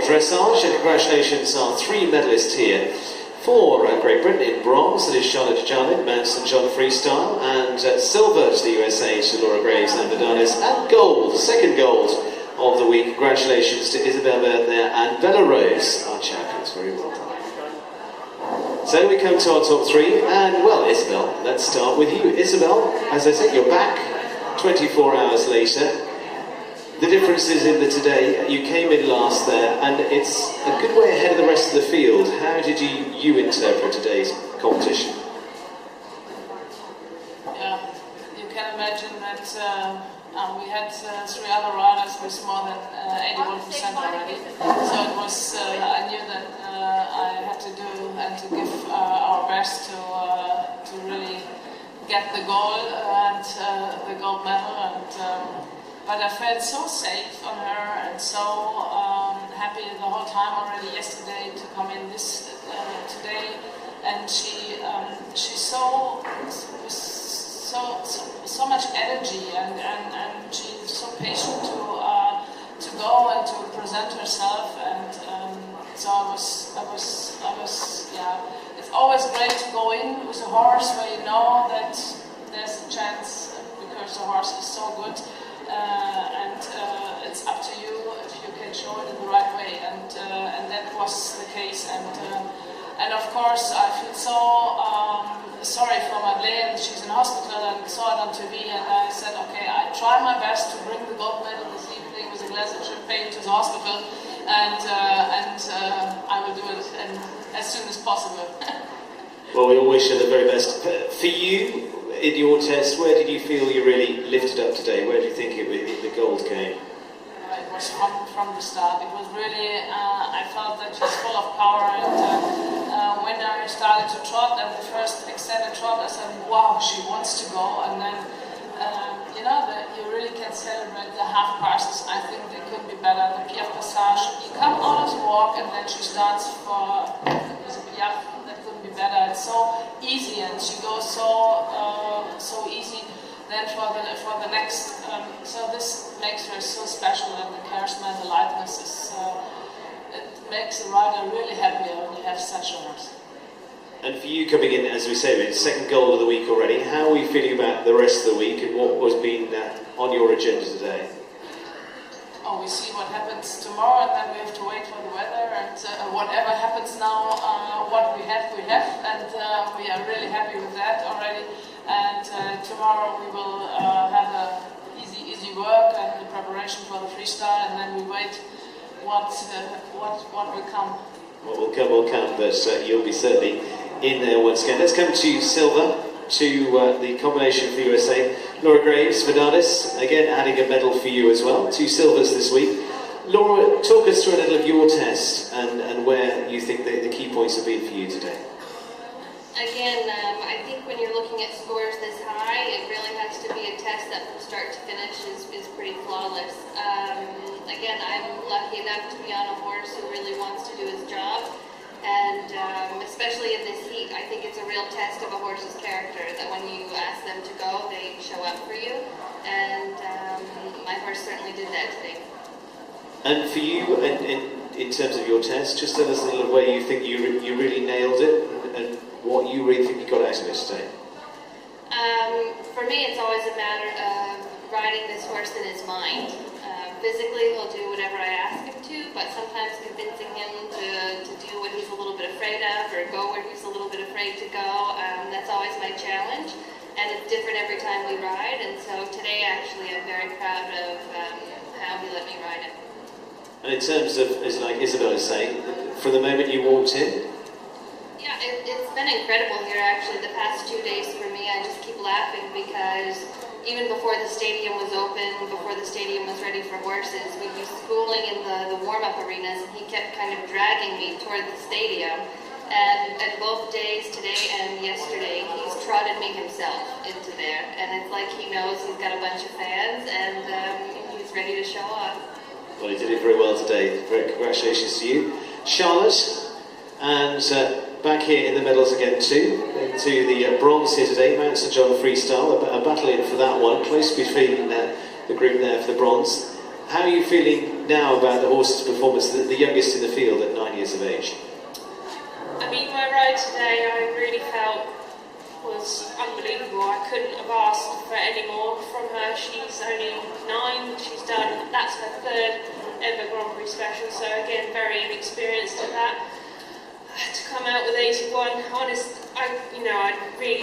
dressage, and congratulations our three medalists here. For Great Britain in bronze, that is Charlotte Dujardin, Mount St John freestyle, and silver to the USA to Laura Graves and Vidanis, and gold, second gold of the week. Congratulations to Isabell Werth there and Bella Rose, our champions. Very well done. So we come to our top three, and well, Isabell, let's start with you. Isabell, as I said, you're back 24 hours later. The difference is in the today, you came in last there, and it's a good way ahead of the rest of the field. How did you interpret today's competition? Yeah, you can imagine that we had three other riders with more than 81% already. So it was, I knew that I had to do and to give our best to really get the goal and the gold medal. And but I felt so safe on her and so happy the whole time already yesterday to come in this today. And she so much energy and she's so patient to go and to present herself. And so I was yeah. It's always great to go in with a horse where you know that there's a chance because the horse is so good. And it's up to you if you can show it in the right way, and that was the case. And of course I feel so sorry for Madeleine. She's in hospital and saw it on TV, and I said, okay, I try my best to bring the gold medal this evening with a glass of champagne to the hospital, and I will do it as soon as possible. Well, we all wish you the very best. For you, in your test, where did you feel you really lifted up today? Where do you think the gold came? It was from the start. It was really, I felt that she was full of power, and when I started to trot, and the first extended trot, I said, wow, she wants to go. And then, you know, you really can celebrate the half passes. I think they could be better. The Piaf Passage, you come out of the walk, and then she starts for the Piaf. That couldn't be better. It's so easy, and she goes so easy. Then for the next, so this makes her so special, and the charisma and the lightness is, it makes the rider really happy when you have such a horse. And for you coming in, as we say, it's second goal of the week already, how are you feeling about the rest of the week and what was been on your agenda today? Oh, we see what happens tomorrow, and then we have to wait for the weather, and whatever happens now, what we have, and we are really happy with that already. And tomorrow we will have a easy work and the preparation for the freestyle, and then we wait what will come. What will come, but you'll be certainly in there once again. Let's come to silver, to the combination for USA. Laura Graves, Vidanis, again adding a medal for you as well. 2 silvers this week. Laura, talk us through a little of your test and where you think the key points have been for you today. Again, I think when you're looking at scores this high, it really has to be a test that from start to finish is pretty flawless. Again, I'm lucky enough to be on a horse who really wants to do his job, and especially in this heat, I think it's a real test of a horse's character, that when you ask them to go, they show up for you, and my horse certainly did that today. And for you, in terms of your test, just tell us a little way you think you really nailed it, and what you really think you got out of it today. For me, it's always a matter of riding this horse in his mind. Physically, he'll do whatever I ask him to, but sometimes convincing him to do what he's a little bit afraid of, or go where he's a little bit afraid to go, that's always my challenge. And it's different every time we ride, and so today actually I'm very proud of how he let me ride it. And in terms of, as like Isabell is saying, from the moment you walked in? Yeah, it's been incredible here actually the past 2 days for me. I just keep laughing because even before the stadium was open, before the stadium was ready for horses, we'd be schooling in the warm-up arenas, and he kept kind of dragging me toward the stadium. And both days, today and yesterday, he's trotted me himself into there. And it's like he knows he's got a bunch of fans, and he's ready to show off. Well, he did it very well today. Congratulations to you. Charlotte, and back here in the medals again too, into the bronze here today, Mount St John freestyle, a battle in for that one, close between the group there for the bronze. How are you feeling now about the horse's performance, the youngest in the field at 9 years of age? I mean, my ride today, I really felt was unbelievable. I couldn't have asked for any more from her. She's only 9. That's her 3rd ever Grand Prix Special. So again, very inexperienced at that. To come out with 81, I really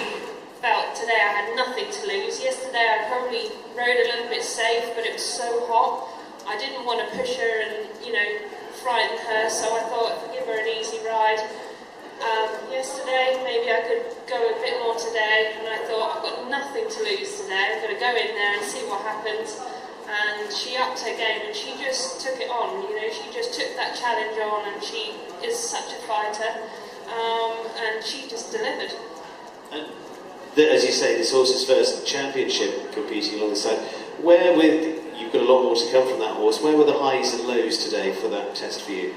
felt today I had nothing to lose. Yesterday I probably rode a little bit safe, but it was so hot. I didn't want to push her and, frighten her, so I thought I'd give her an easy ride. Yesterday, maybe I could go a bit more today, and I thought, I've got nothing to lose today, I'm going to go in there and see what happens. And she upped her game, and she just took it on, she just took that challenge on, and she is such a fighter, and she just delivered. And as you say, this horse's first championship competing alongside, you've got a lot more to come from that horse, where were the highs and lows today for that test for you?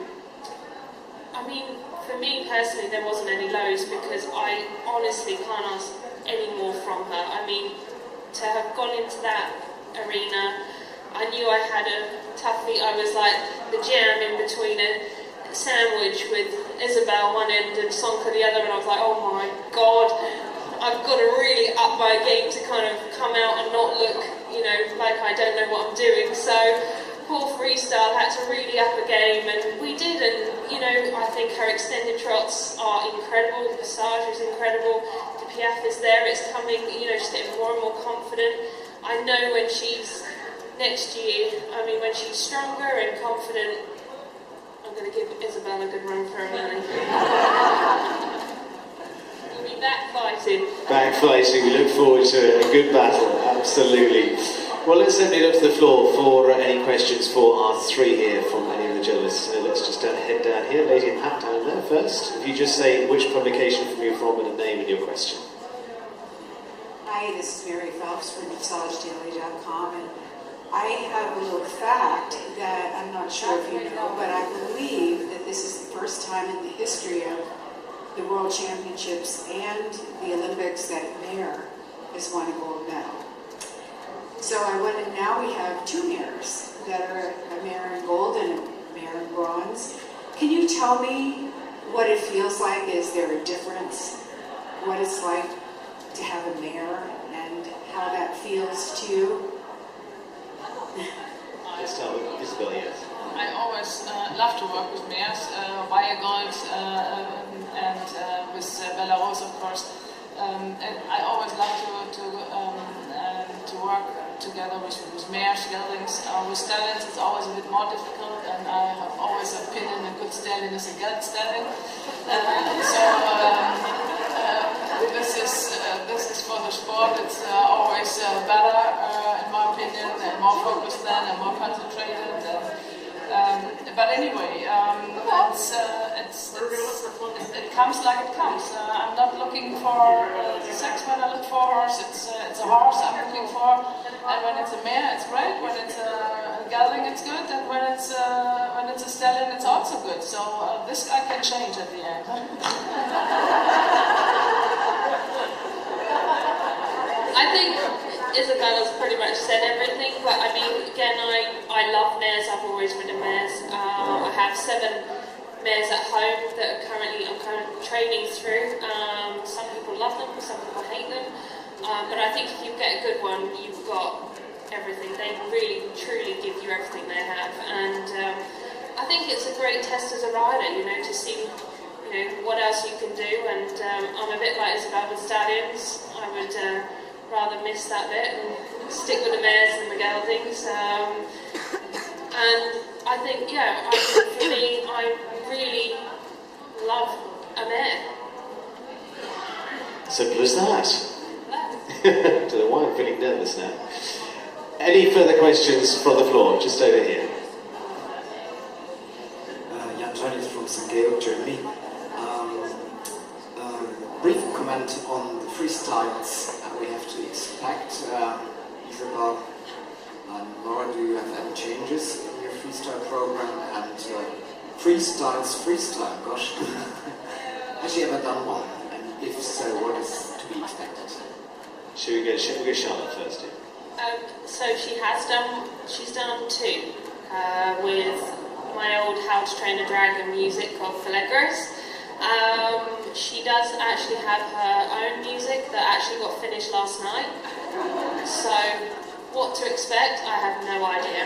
I mean, for me personally, there wasn't any lows because I honestly can't ask any more from her. I mean, to have gone into that arena, I knew I had a toughie. I was like the jam in between a sandwich with Isabell one end and Sonka the other, and I was like, oh my God, I've got to really up my game to kind of come out and not look, like I don't know what I'm doing. So poor freestyle had to really up a game, and we did, and I think her extended trots are incredible, the passage is incredible, the Piaf is there, it's coming, she's getting more and more confident. I know when she's next year, when she's stronger and confident, I'm going to give Isabell a good run for her money. We'll be back fighting. Back fighting, we look forward to a good battle, absolutely. Well, let's open it up to the floor for any questions for our 3 here from any of the journalists. So let's just head down here. Lady in hat down there first. If you just say which publication you're from and a name and your question. Hi, this is Mary Phelps from massagedaily.com, and I have a little fact that I'm not sure if you know, but I believe that this is the first time in the history of the World Championships and the Olympics that a mare has won a gold medal. So now we have 2 mares that are a mare in gold and a mare in bronze. Can you tell me what it feels like? Is there a difference? What it's like to have a mare and how that feels to you? Let's start with Isabell, yes. I always love to work with mares, Weyegold and with Belarus, of course. And I always love to work together with mares, geldings. With stallions it's always a bit more difficult, and I have always an opinion a good stallion is a geld stallion. This is for the sport. It's always better, in my opinion, and more focused then and more concentrated. But anyway, it comes like it comes. I'm not looking for sex when I look for a horse. It's a horse I'm looking for, and when it's a mare, it's great. When it's a gelding, it's good, and when it's a stallion, it's also good. So this I can change at the end. I think Isabella's pretty much said everything, but I mean, again, I love mares. I've always ridden mares. I have 7 mares at home that I'm kind of training through. Some people love them, some people hate them. But I think if you get a good one, you've got everything. They really, truly give you everything they have. And I think it's a great test as a rider, to see, what else you can do. And I'm a bit like Isabell with stallions. I would rather miss that bit and stick with the mares and the geldings. And I think, for me, I really love a mare. Simple as that. I don't know why I'm feeling nervous now. Any further questions from the floor? Just over here. Jan Johnny from St. Georg, Germany. Brief comment on the freestyles we have to expect. Isabell and Laura, do you have any changes in your freestyle program? And freestyle, gosh. Has she ever done one? And if so, what is to be expected? Should we go Charlotte first? So she's done 2. with my old How to Train a Dragon music called Filleggers. She does actually have her own music that actually got finished last night. So, what to expect, I have no idea.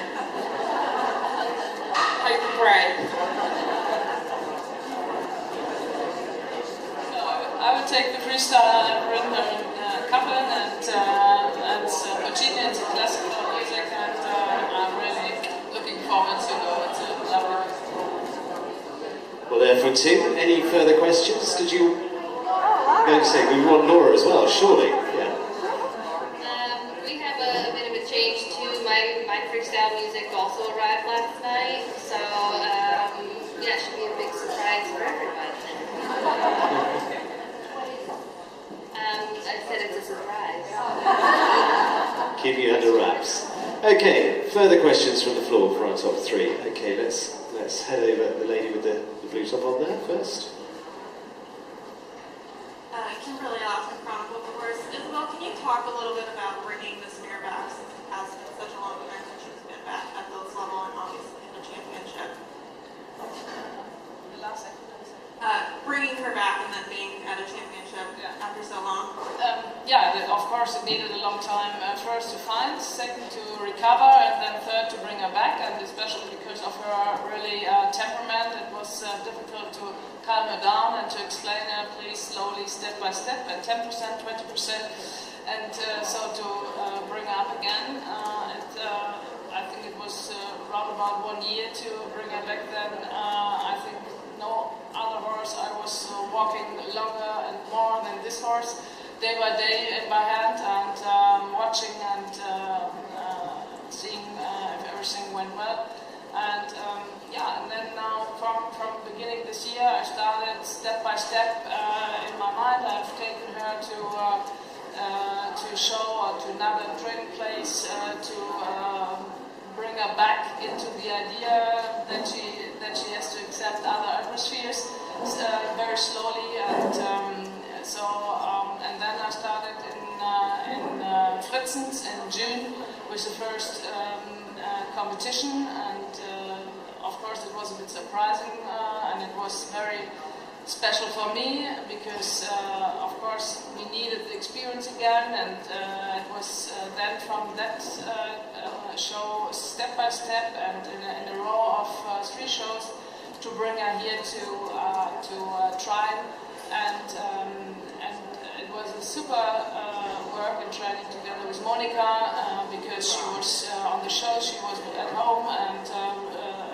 Hope and pray. So I would take the freestyle and bring them in Kaplan and Puccini into classical music, and I'm really looking forward to lovely. Well, there for two. Any further questions? Did you going to say we want Laura as well? Surely, yeah. We have a bit of a change too. My freestyle music also arrived last night, so yeah, it should be a big surprise for everyone. I said it's a surprise. Keep you under wraps. Okay, further questions from the floor for our top three. Okay, let's head over the lady with the blue top on there first. Kimberly Austin, Chronicle of the Horse. Isabell, can you talk a little bit about bringing this mare back, since it has been such a long time since she's been back at those level and obviously in a championship? The last second. Bringing her back and then being at a championship after so long. Of course it needed a long time, first to find, second to recover, and then third to bring her back, and especially because of her really temperament, it was difficult to calm her down and to explain her, please, slowly, step by step, at 10%, 20%, and so to bring her up again. I think it was around about 1 year to bring her back then. I think no other horse I was walking longer and more than this horse, day by day in my hand, and watching and seeing if everything went well. And and then now from beginning this year, I started step by step in my mind. I've taken her to show or to another training place to bring her back into the idea that she has to accept other atmospheres very slowly, and and then I started in Fritzens in June with the first competition, and of course it was a bit surprising, and it was very special for me because of course we needed the experience again, and it was then from that show step by step and in a row of 3 shows to bring her here to try, and it was a super work and training together with Monica because she was on the show, she was at home, and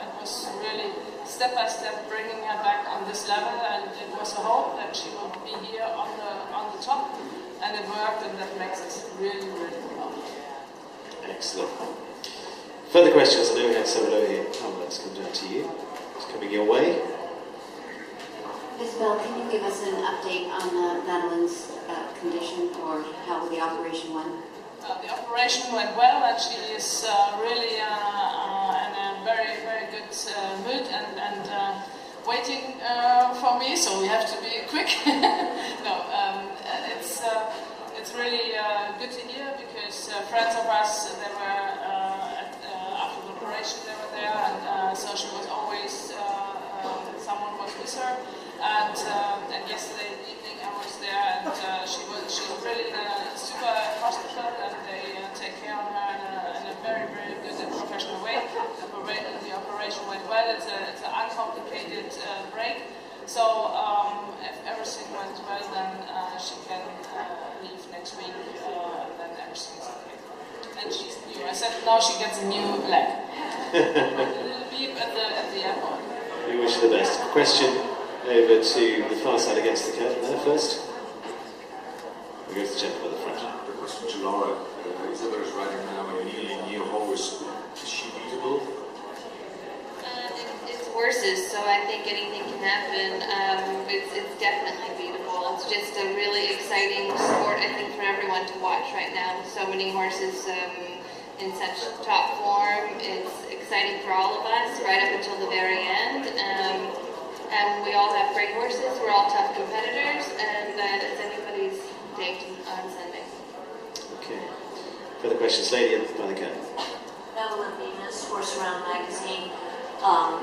it was really step by step bringing her back on this level, and it was a hope that she would be here on the top, and it worked, and that makes us really, really proud. Excellent. Further questions? I know we had several over here. Let's come down to you. It's coming your way. Isabell, can you give us an update on Madeline's condition, or how the operation went? The operation went well, and she is really in a very, very good mood and waiting for me, so we have to be quick. It's really good to hear, because friends of us, they were after the operation, they were there, and so she was always, someone was with her, and yesterday evening I was there, and she's really in a super hospital, and they take care of her in a very, very good and professional way. The operation went well. It's an uncomplicated break, so if everything went well, then she can leave next week, and then everything's okay. And she's new. I said now she gets a new leg. A little beep at the airport. We wish her the best. Question over to the far side against the curtain there first. We go to the gentleman at the front. The question to Laura. Isabell is riding now a nearly new horse. Is she beatable? It's horses, so I think anything can happen. It's definitely beatable. It's just a really exciting sport, I think, for everyone to watch right now. With so many horses in such top form, it's exciting for all of us, right up until the very end. And we all have great horses. We're all tough competitors, and it's anybody's day on Sunday. Okay. Further questions, lady by the curtain. Evelyn Venus, Sports Around magazine.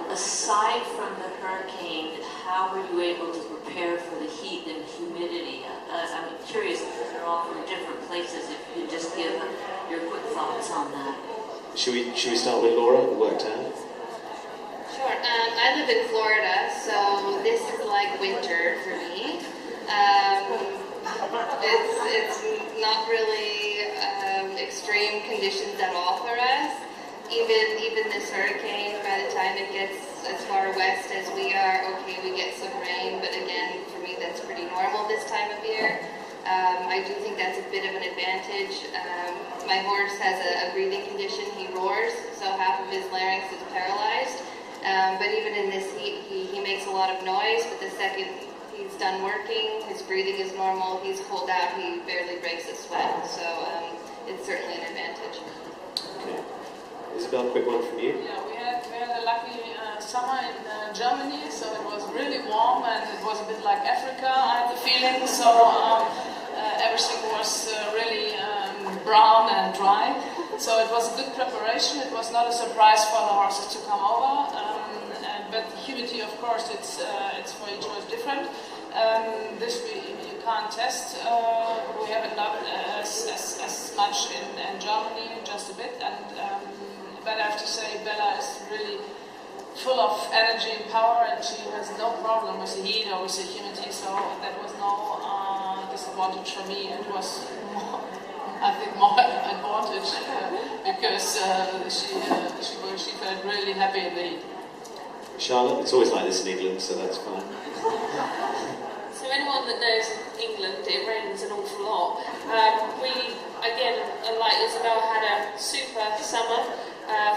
Aside from the hurricane, how were you able to prepare for the heat and humidity? I'm curious, because they're all from different places, if you could just give your quick thoughts on that. Should we start with Laura, who worked out? Sure. I live in Florida, so this is like winter for me. It's not really extreme conditions at all for us. Even this hurricane, by the time it gets as far west as we are, okay, we get some rain, but again, for me, that's pretty normal this time of year. I do think that's a bit of an advantage. My horse has a breathing condition. He roars, so half of his larynx is paralyzed. But even in this heat, he makes a lot of noise, but the second he's done working, his breathing is normal, he's cooled out, he barely breaks a sweat. So it's certainly an advantage. Okay. Isabel, quick one from you. Yeah, we had a lucky summer in Germany, so it was really warm and it was a bit like Africa, I have the feeling. So everything was really brown and dry. So it was a good preparation. It was not a surprise for the horses to come over. But humidity, of course, it's for each horse different. This you can't test. We haven't done as much in Germany, just a bit. But I have to say, Bella is really full of energy and power, and she has no problem with the heat or with the humidity. So that was no disadvantage for me. It was I think more advantage because she felt really happy in the heat. Charlotte, it's always like this in England, so that's fine. So anyone that knows England, it rains an awful lot. We, again, like Isabel, had a super summer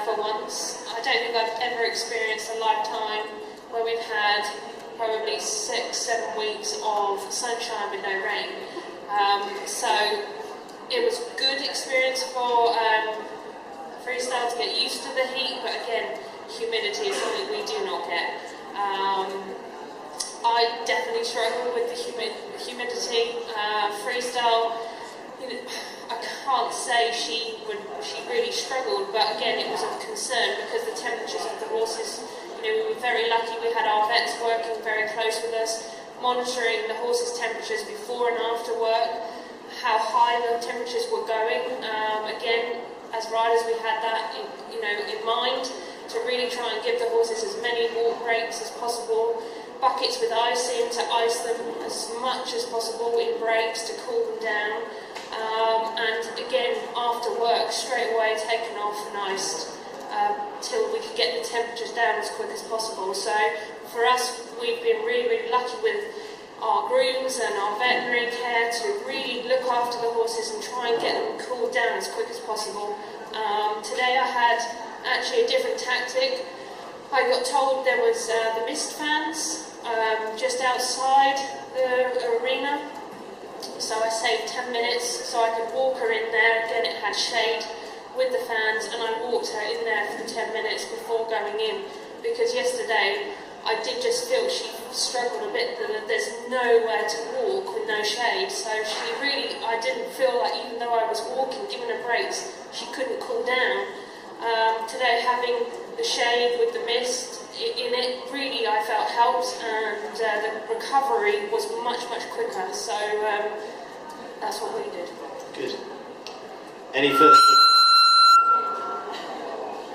for once. I don't think I've ever experienced a lifetime where we've had probably 6-7 weeks of sunshine with no rain. So it was a good experience for freestyle to get used to the heat, but again, humidity is something we do not get. I definitely struggle with the humidity. Freestyle, I can't say she really struggled, but again, it was a concern because the temperatures of the horses. We were very lucky. We had our vets working very close with us, monitoring the horses' temperatures before and after work, how high the temperatures were going. Again, as riders, we had that in mind, to really try and give the horses as many walk breaks as possible, buckets with ice in to ice them as much as possible in breaks to cool them down, and again after work straight away taken off and iced till we could get the temperatures down as quick as possible. So for us, we've been really, really lucky with our grooms and our veterinary care to really look after the horses and try and get them cooled down as quick as possible. Today I had actually a different tactic. I got told there was the mist fans just outside the arena, so I saved 10 minutes so I could walk her in there. Again, it had shade with the fans, and I walked her in there for 10 minutes before going in, because yesterday I did just feel she struggled a bit, that there's nowhere to walk with no shade. So I didn't feel like, even though I was walking, giving her breaks, she couldn't cool down. Today, having the shade with the mist in it, really I felt helped, and the recovery was much, much quicker. So that's what we did. Good. Any further?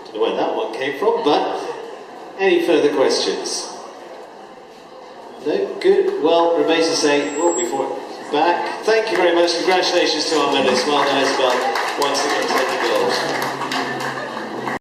Don't know where that one came from, but any further questions? No? Good. Well, remains to say, before back, thank you very much. Congratulations to our medalists. Well done, Isabel.